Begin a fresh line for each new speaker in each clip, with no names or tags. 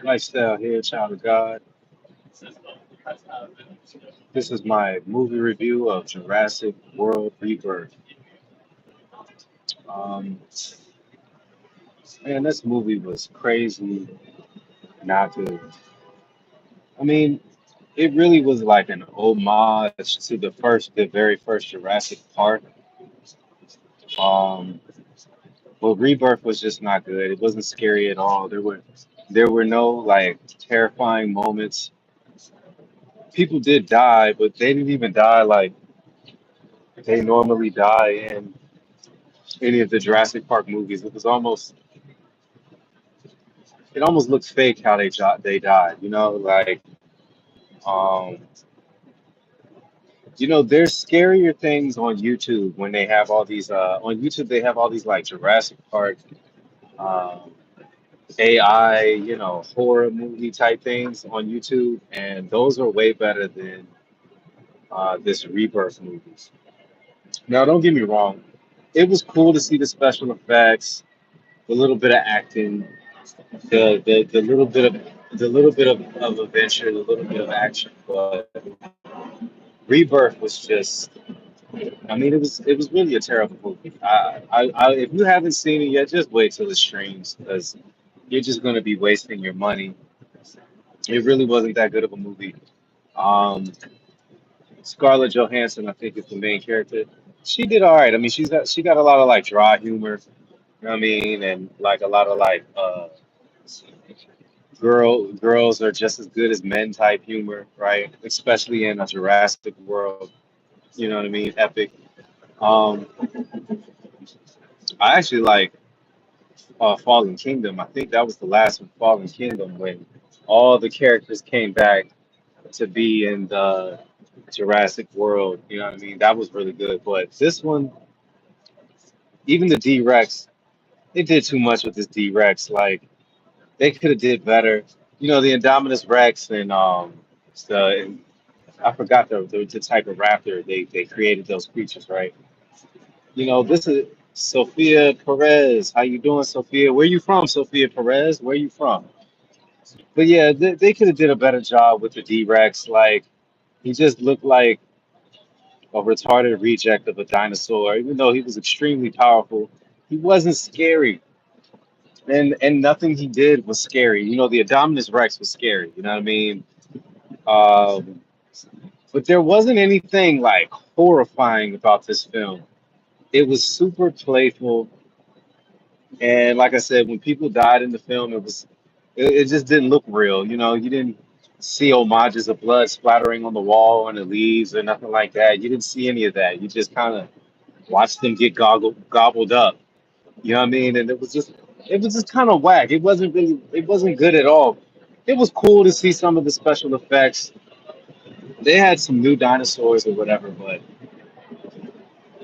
Lifestyle here, child of God. This is my movie review of Jurassic World Rebirth. Um, Man, this movie was crazy, not good. I mean, it really was like an homage to the very first Jurassic Park. Um, but Rebirth was just not good. It wasn't scary at all. There were no like terrifying moments. People did die, but they didn't even die like they normally die in any of the Jurassic Park movies. It almost looked fake how they died. Um, there's scarier things on YouTube when they have all these on YouTube they have all these like Jurassic Park um, AI, horror movie type things on YouTube, and those are way better than this Rebirth movies. Now, don't get me wrong, it was cool to see the special effects, the little bit of acting, the little bit of adventure, the little bit of action, but Rebirth was just, I mean, it was really a terrible movie. If you haven't seen it yet, just wait till it streams because you're just going to be wasting your money. It really wasn't that good of a movie. Um, Scarlett Johansson, I think, is the main character. She did all right. I mean, she got a lot of like dry humor. You know what I mean, and like a lot of like girls are just as good as men type humor, right? Especially in a Jurassic World. You know what I mean? Epic. Um, I actually like Fallen Kingdom. I think that was the last one, Fallen Kingdom, when all the characters came back to be in the Jurassic World. You know what I mean? That was really good. But this one, even the D Rex, they did too much with this D Rex. Like they could have did better. The Indominus Rex and the I forgot the type of raptor they created those creatures, right? This is Sophia Perez. How you doing, Sophia? Where you from, Sophia Perez? Where you from? But yeah, they could have did a better job with the D-Rex. Like he just looked like a retarded reject of a dinosaur. Even though he was extremely powerful, he wasn't scary. And nothing he did was scary. The Indominus Rex was scary. You know what I mean? Um, but there wasn't anything like horrifying about this film. It was super playful. And like I said, when people died in the film, it just didn't look real. You didn't see homages of blood splattering on the wall and the leaves or nothing like that. You didn't see any of that. You just kind of watched them get gobbled up. You know what I mean? And it was just kind of whack. It wasn't good at all. It was cool to see some of the special effects. They had some new dinosaurs or whatever, but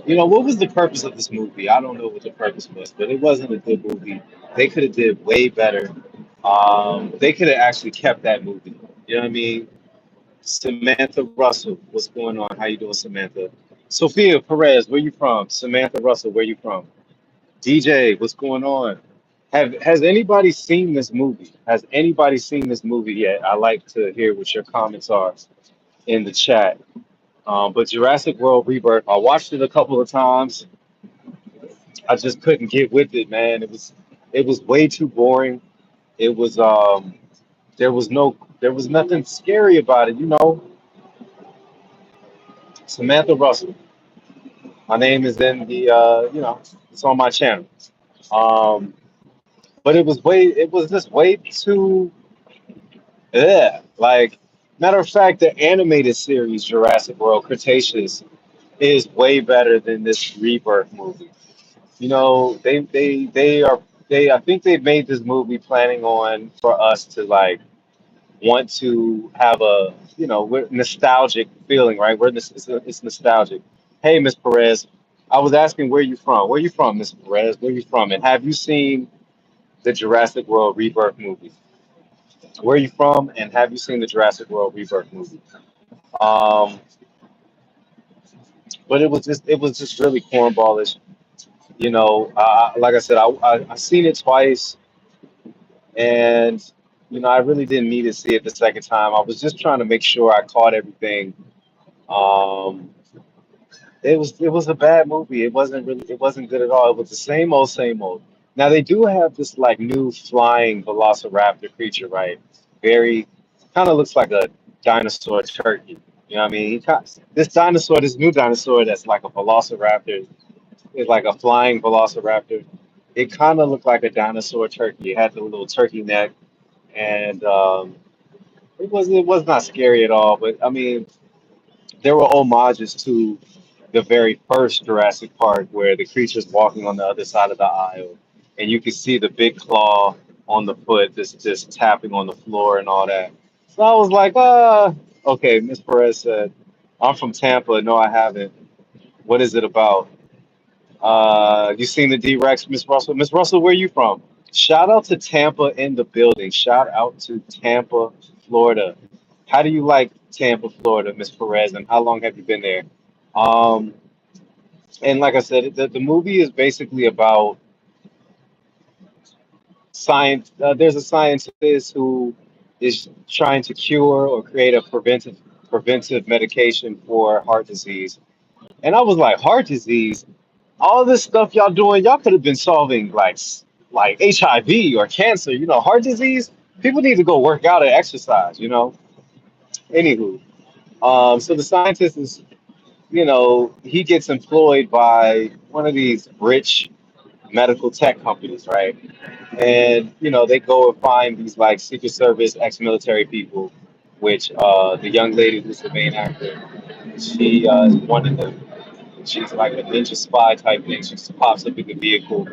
what was the purpose of this movie? I don't know what the purpose was, but it wasn't a good movie. They could have did way better. They could have actually kept that movie. You know what I mean? Samantha Russell, what's going on? How you doing, Samantha? Sophia Perez, where you from? Samantha Russell, where you from? DJ, what's going on? Has anybody seen this movie? Has anybody seen this movie yet? I like to hear what your comments are in the chat. But Jurassic World Rebirth, I watched it a couple of times. I just couldn't get with it, man. It was way too boring. It was there was nothing scary about it. Samantha Russell. My name is in the it's on my channel. Um, but it was just way too yeah. Like matter of fact, the animated series Jurassic World Cretaceous is way better than this Rebirth movie. I think they made this movie planning on for us to like want to have we're nostalgic feeling, right? It's nostalgic. Hey, Miss Perez, I was asking where you from. Where you from, Miss Perez? Where you from? And have you seen the Jurassic World Rebirth movie? Where you from? And have you seen the Jurassic World Rebirth movie? Um, but it was just really cornballish. Like I said, I seen it twice, and I really didn't need to see it the second time. I was just trying to make sure I caught everything. Um, it was a bad movie. It wasn't good at all. It was the same old, same old. Now they do have this like new flying velociraptor creature, right? Very kind of looks like a dinosaur turkey. You know what I mean? This new dinosaur that's like a velociraptor, is like a flying velociraptor. It kind of looked like a dinosaur turkey. It had the little turkey neck, and it was not scary at all. But I mean, there were homages to the very first Jurassic Park where the creature's walking on the other side of the aisle, and you can see the big claw on the foot just tapping on the floor and all that. So I was like, okay. Miss Perez said, I'm from Tampa. No, I haven't. What is it about? You seen the D Rex, Miss Russell? Miss Russell, where you from? Shout out to Tampa in the building. Shout out to Tampa, Florida. How do you like Tampa, Florida, Miss Perez, and how long have you been there? Um, and like I said, the movie is basically about science. There's a scientist who is trying to cure or create a preventive medication for heart disease. And I was like, heart disease? All this stuff y'all doing, y'all could have been solving like HIV or cancer, heart disease. People need to go work out and exercise. Anywho, so the scientist is, he gets employed by one of these rich medical tech companies, right? And they go and find these like Secret Service ex-military people, which the young lady who's the main actor, she is one of them. She's like a ninja spy type thing. She just pops up in the vehicle.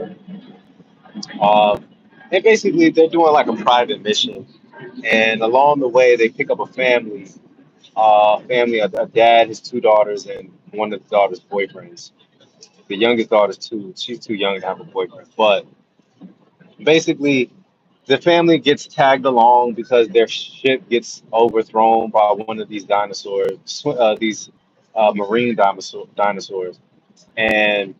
Um, and basically, they're doing like a private mission. And along the way, they pick up a a dad, his two daughters, and one of the daughter's boyfriends. The youngest daughter's she's too young to have a boyfriend. But basically, the family gets tagged along because their ship gets overthrown by one of these dinosaurs, these marine dinosaurs. And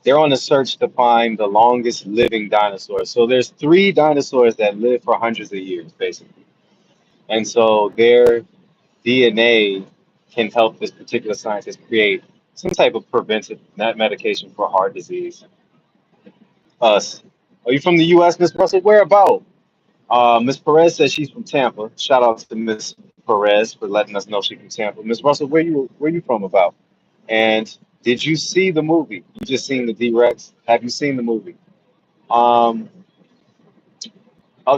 they're on a search to find the longest living dinosaur. So there's three dinosaurs that live for hundreds of years, basically. And so their DNA can help this particular scientist create some type of preventive medication for heart disease. Us. Are you from the U.S., Miss Russell? Where about? Miss Perez says she's from Tampa. Shout out to Miss Perez for letting us know she's from Tampa. Miss Russell, where you from about? And did you see the movie? You just seen the D-Rex? Have you seen the movie? Um,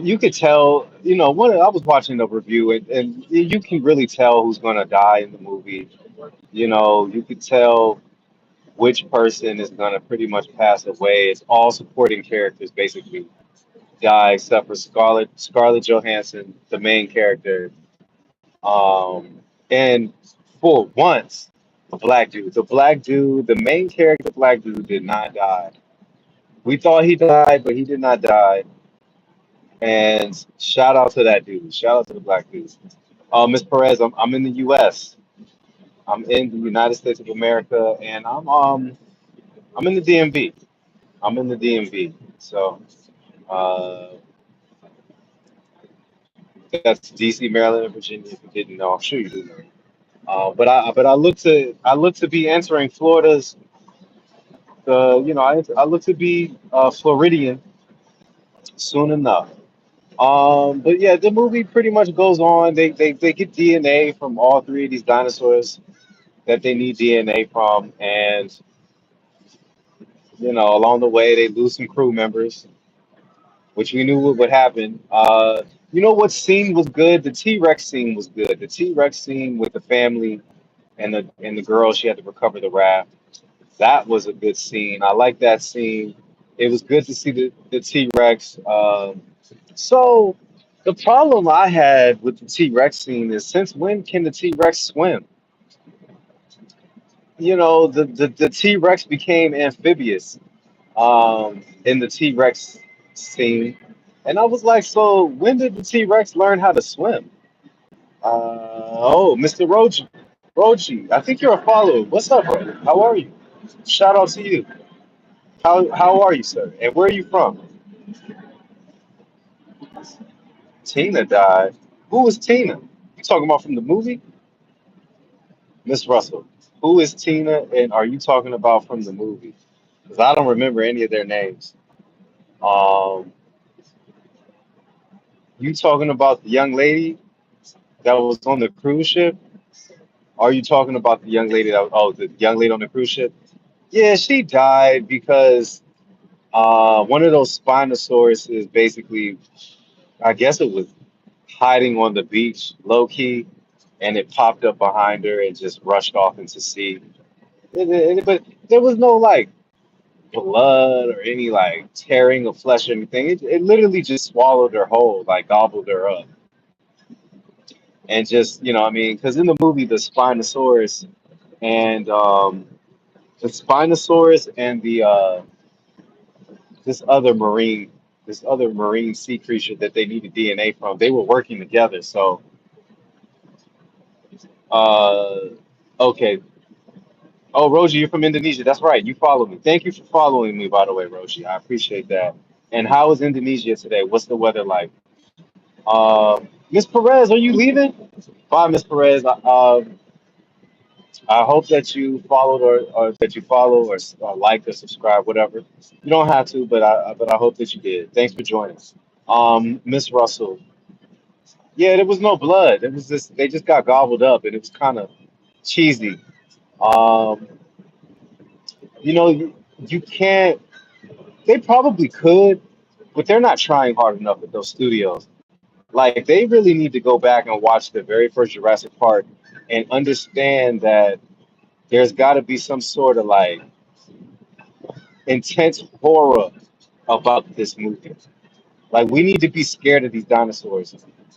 you could tell, I was watching the review, and you can really tell who's gonna die in the movie. You could tell which person is gonna pretty much pass away. It's all supporting characters basically die except for Scarlett Johansson, the main character. And for once, the main character, the black dude, did not die. We thought he died, but he did not die. And shout out to that dude. Shout out to the black dude. Miss Perez, I'm in the U.S. I'm in the United States of America, and I'm in the DMV. I'm in the DMV. So that's D.C., Maryland, and Virginia. If you didn't know, I'm sure you do know. But I look to be entering Florida's. I look to be Floridian soon enough. But yeah, the movie pretty much goes on. They get DNA from all three of these dinosaurs that they need DNA from, and along the way they lose some crew members, which we knew would happen. What scene was good? The T Rex scene was good. The T Rex scene with the family and the girl, she had to recover the raft. That was a good scene. I like that scene. It was good to see the T Rex. So the problem I had with the T Rex scene is, since when can the T Rex swim? The T Rex became amphibious in the T Rex scene. And I was like, so when did the T Rex learn how to swim? Mr. Roji, I think you're a follower. What's up, brother? How are you? Shout out to you. How are you, sir? And where are you from? Tina died. Who was Tina? You talking about from the movie? Miss Russell. Who is Tina, and are you talking about from the movie? Because I don't remember any of their names. Um, you talking about the young lady that was on the cruise ship? Are you talking about the young lady the young lady on the cruise ship? Yeah, she died because one of those Spinosaurus is basically, I guess it was hiding on the beach, low key, and it popped up behind her and just rushed off into sea. But there was no like blood or any like tearing of flesh or anything. It literally just swallowed her whole, like gobbled her up, and just I mean, because in the movie the Spinosaurus and the this other marine sea creature that they needed DNA from, they were working together. So uh, okay. Oh, Roji, you're from Indonesia. That's right. You follow me. Thank you for following me, by the way, Roji. I appreciate that. And how is Indonesia today? What's the weather like? Miss Perez, are you leaving? Bye, Miss Perez. I hope that you followed or that you follow or like or subscribe, whatever. You don't have to, but I hope that you did. Thanks for joining. Miss Russell. Yeah, there was no blood. It was just they just got gobbled up, and it was kind of cheesy. Um, you can't. They probably could, but they're not trying hard enough at those studios. Like they really need to go back and watch the very first Jurassic Park and understand that there's got to be some sort of like intense horror about this movie. Like we need to be scared of these dinosaurs.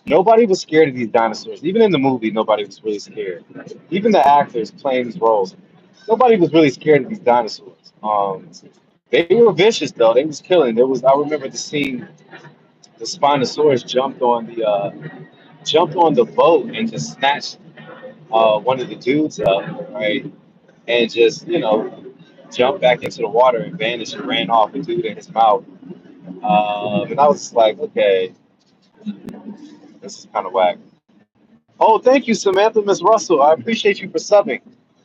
Nobody was scared of these dinosaurs. Even in the movie, nobody was really scared. Even the actors playing these roles, nobody was really scared of these dinosaurs. They were vicious though. They was killing. I remember the scene. The Spinosaurus jumped on the boat and just snatched one of the dudes up, right? And just jumped back into the water and vanished and ran off the dude in his mouth. And I was just like, okay, this is kind of whack. Oh, thank you, Samantha, Miss Russell. I appreciate you for subbing.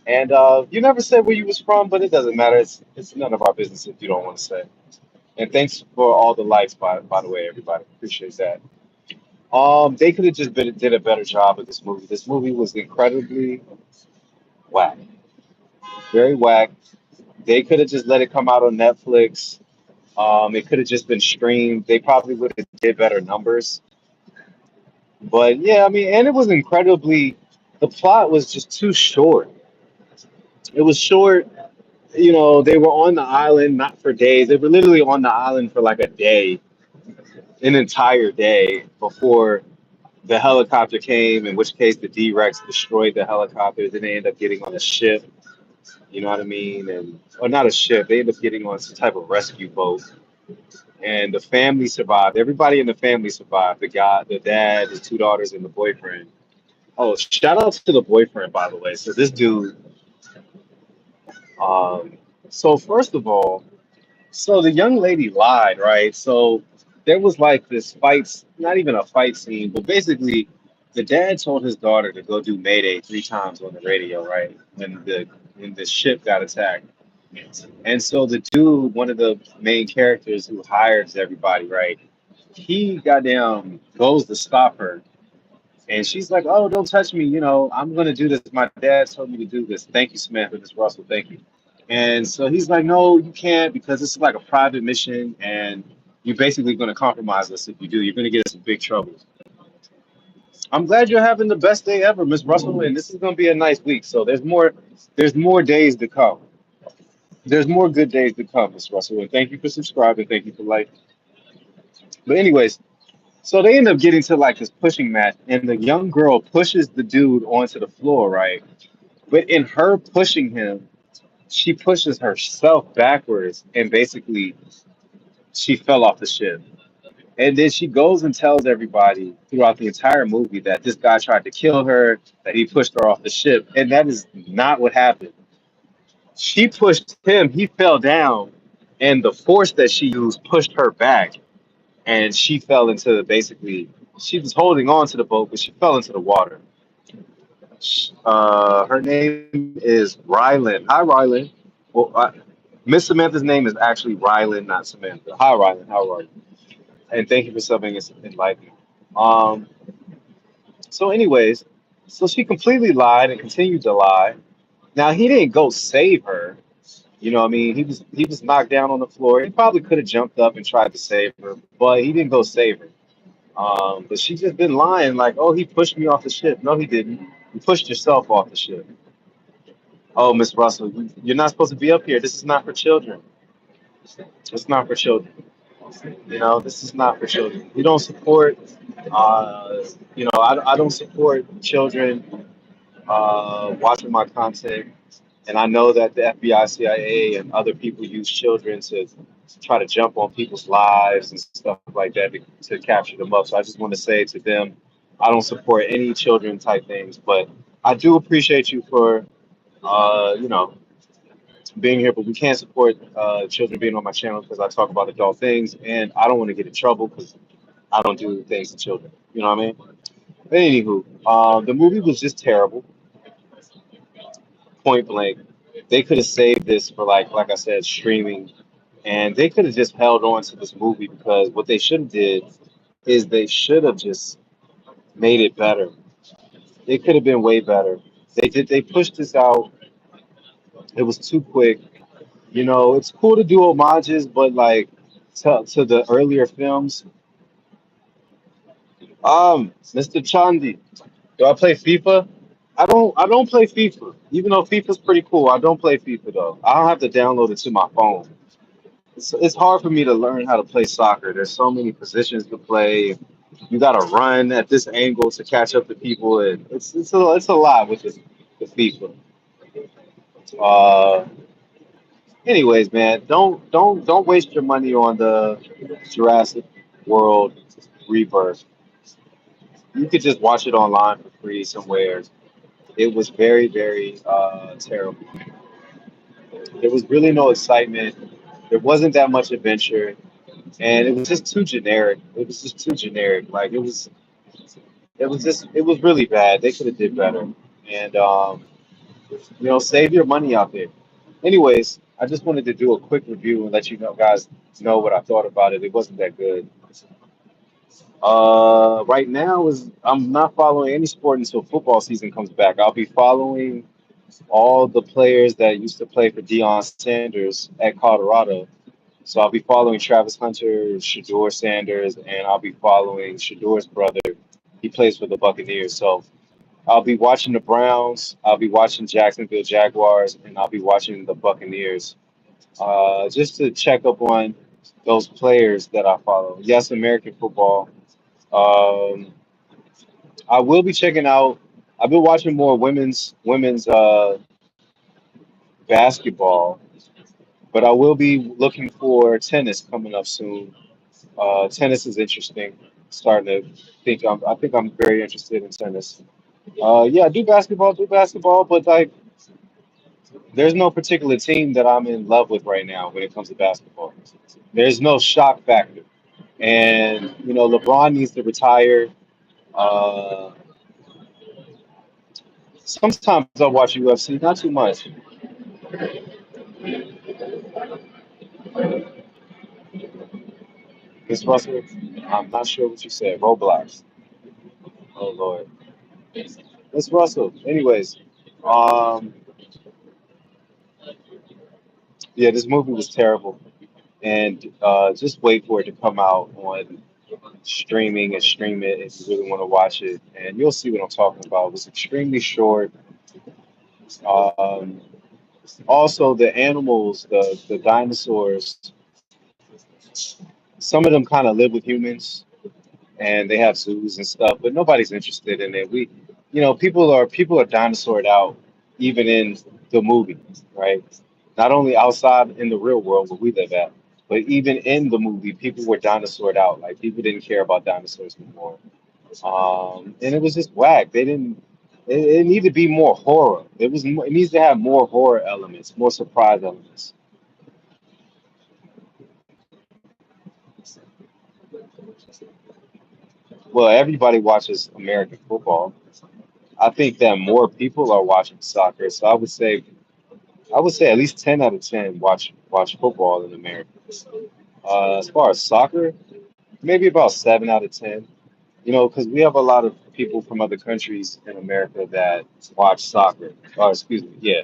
And you never said where you was from, but it doesn't matter. It's none of our business if you don't want to say. And thanks for all the likes, by the way, everybody. Appreciate that. They could have just did a better job of this movie. This movie was incredibly whack, very whack. They could have just let it come out on Netflix. It could have just been streamed. They probably would have did better numbers. But yeah, I mean, and it was incredibly. The plot was just too short. It was short. They were on the island not for days. They were literally on the island for like a day, an entire day before the helicopter came, in which case the D-Rex destroyed the helicopter. Then they end up getting on a ship, you know what I mean? Or not a ship, they end up getting on some type of rescue boat. And the family survived. Everybody in the family survived. The guy, the dad, his two daughters, and the boyfriend. Oh, shout out to the boyfriend, by the way. So this dude, um, so first of all, so the young lady lied, right? So there was like this fight, not even a fight scene, but basically the dad told his daughter to go do Mayday 3 times on the radio, right? When the ship got attacked. And so the dude, one of the main characters who hires everybody, right? He goddamn goes to stop her. And she's like, "Oh, don't touch me. I'm gonna do this. My dad told me to do this. Thank you, Samantha, Miss Russell. Thank you." And so he's like, "No, you can't because this is like a private mission, and you're basically going to compromise us if you do. You're going to get us in big trouble." I'm glad you're having the best day ever, Miss Russell, and this is going to be a nice week. So there's more days to come. There's more good days to come, Miss Russell. And thank you for subscribing. Thank you for liking. But anyways, so they end up getting to like this pushing match, and the young girl pushes the dude onto the floor, right? But in her pushing him, she pushes herself backwards and basically she fell off the ship. And then she goes and tells everybody throughout the entire movie that this guy tried to kill her, that he pushed her off the ship. And that is not what happened. She pushed him, he fell down, and the force that she used pushed her back, and she fell into basically She was holding on to the boat, but she fell into the water. Her name is Rylan. Hi, Rylan. Well, Miss Samantha's name is actually Rylan, not Samantha. Hi, Rylan. How are you? And thank you for subbing as enlightening. Um, so, anyways, so she completely lied and continued to lie. Now he didn't go save her. You know what I mean? He was knocked down on the floor. He probably could have jumped up and tried to save her, but he didn't go save her. But she's just been lying like, oh, he pushed me off the ship. No, he didn't. You pushed yourself off the ship. Oh, Miss Russell, you're not supposed to be up here. This is not for children. It's not for children. This is not for children. We don't support, I don't support children watching my content. And I know that the FBI, CIA, and other people use children to try to jump on people's lives and stuff like that to capture them up. So I just want to say to them, I don't support any children type things, but I do appreciate you for, you know, being here. But we can't support children being on my channel because I talk about adult things, and I don't want to get in trouble because I don't do things to children. You know what I mean? But anywho, the movie was just terrible, point blank. They could have saved this for like I said, streaming, and they could have just held on to this movie because what they should have did is they should have just made it better. It could have been way better. They pushed this out. It was too quick. It's cool to do homages, but like to the earlier films. Mr. Chandi, do I play FIFA? I don't play FIFA. Even though FIFA's pretty cool, I don't play FIFA though. I don't have to download it to my phone. It's hard for me to learn how to play soccer. There's so many positions to play. You got to run at this angle to catch up to people, and it's a lot with the FIFA. Uh, anyways, man, don't waste your money on the Jurassic World Rebirth. You could just watch it online for free somewhere. It was very, very terrible. There was really no excitement. There wasn't that much adventure, and it was just too generic. It was just too generic. Like it was really bad. They could have did better, and save your money out there. Anyways, I just wanted to do a quick review and let you know, guys, know what I thought about it. It wasn't that good. Right now is I'm not following any sport until football season comes back. I'll be following all the players that used to play for Deion Sanders at Colorado. So I'll be following Travis Hunter, Shador Sanders, and I'll be following Shador's brother. He plays for the Buccaneers. So I'll be watching the Browns, I'll be watching Jacksonville Jaguars, and I'll be watching the Buccaneers. Just to check up on those players that I follow. Yes, American football. Um, I will be checking out. I've been watching more women's basketball, but I will be looking for tennis coming up soon. Tennis is interesting. Starting to I think I'm very interested in tennis. Yeah, do basketball, but like there's no particular team that I'm in love with right now when it comes to basketball. There's no shock factor, and LeBron needs to retire. Uh, Sometimes I watch UFC, not too much. Miss Russell, I'm not sure what you said. Roblox. Oh Lord, Miss Russell. Anyways, um, yeah, this movie was terrible, and just wait for it to come out on streaming and stream it if you really want to watch it, and you'll see what I'm talking about. It was extremely short. Um, Also, the animals, the dinosaurs, some of them kind of live with humans, and they have zoos and stuff, but nobody's interested in it. People are dinosaured out, even in the movie, right? Not only outside in the real world where we live at, but even in the movie, people were dinosaured out. Like people didn't care about dinosaurs anymore. And it was just whack. They didn't. It needed to be more horror. It needs to have more horror elements, more surprise elements. well, everybody watches American football. I think that more people are watching soccer. So I would say at least 10 out of 10 watch football in America. As far as soccer, maybe about 7 out of 10. You know, because we have a lot of people from other countries in America that watch soccer. Excuse me, yeah.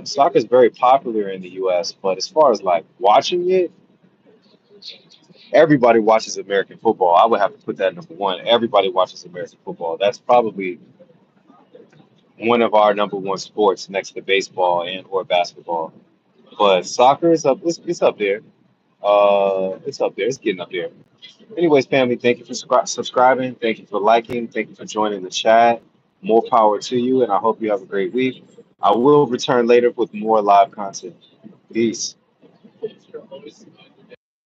Soccer is very popular in the U.S., but as far as like watching it, everybody watches American football. I would have to put that number one. Everybody watches American football. That's probably one of our number one sports next to baseball and or basketball. But soccer is up. It's up there. It's up there. It's getting up there. Anyways, family, thank you for subscribing. Thank you for liking. Thank you for joining the chat. More power to you, and I hope you have a great week. I will return later with more live content. Peace.